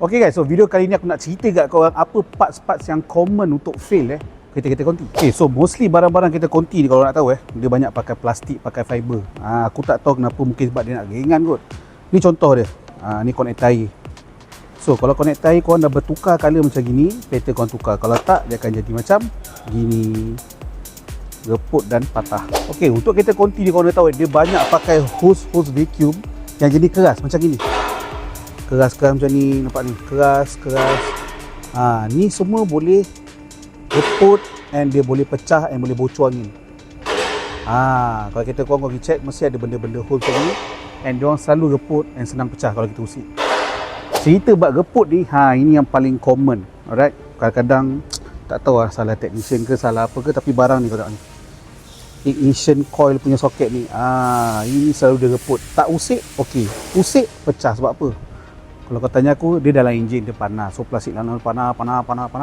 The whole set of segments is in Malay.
Okay guys, so video kali ni aku nak cerita kat korang apa parts-parts yang common untuk fail kereta-kereta konti. Okay, so mostly barang-barang kereta konti ni kalau nak tahu dia banyak pakai plastik, pakai fiber. Aku tak tahu kenapa, mungkin sebab dia nak ringan kot. Ni contoh dia. Ni connector air. So kalau connector air korang dah bertukar colour macam gini, better korang tukar. Kalau tak, dia akan jadi macam gini, reput dan patah. Okay, untuk kereta konti ni korang dah tahu dia banyak pakai hose vacuum yang jadi keras macam gini. Keras-keras macam ni, nampak ni, keras. Ni semua boleh reput and dia boleh pecah and boleh bocor angin. Kalau kita korang pergi check, mesti ada benda-benda hole macam ni and diorang selalu reput and senang pecah kalau kita usik. Cerita bab reput ni, ini yang paling common. Alright, kadang-kadang tak tahu lah salah technician ke salah apa ke, tapi barang ni kau tengok ni, ignition coil punya soket ni, ini selalu dia reput. Tak usik, okey. Usik, pecah. Sebab apa? Kalau kau tanya aku, dia dalam enjin dia panas. So plastik dalam panas.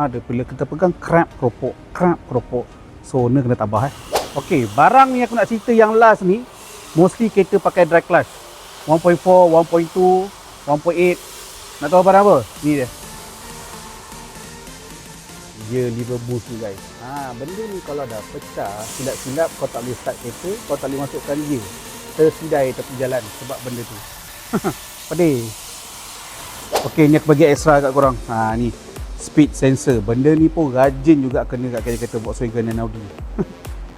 Dia bila kita pegang krap keropok. So owner kena tabah Okey, barang ni aku nak cerita yang last ni, mostly kereta pakai dry clutch 1.4, 1.2, 1.8. Nak tahu barang apa? Ni dia. Gear lever boost ni guys. Benda ni kalau dah pecah, silap-silap kau tak boleh start kereta, kau tak boleh masukkan gear. Tersidai tepi jalan sebab benda tu. Pedih. Okey, ni aku bagi extra kat korang. Ni speed sensor. Benda ni pun rajin juga kena kat kereta Volkswagen dan Audi.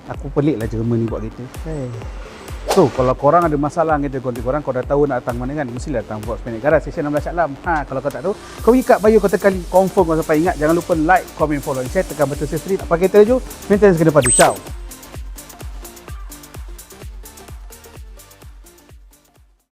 Aku pelik lah Jerman ni buat kereta. So, kalau korang ada masalah kereta konti korang, kau dah tahu nak datang mana kan, mestilah datang Volkswagen Garage Station 16 Syaklam. Kalau kau tak tahu, kau pergi kat bio, kau tekan link confirm kau sampai. Ingat, jangan lupa like, comment, follow, and share. Tekan button subscribe. Apa kereta laju? Maintenance ke depan tu. Ciao.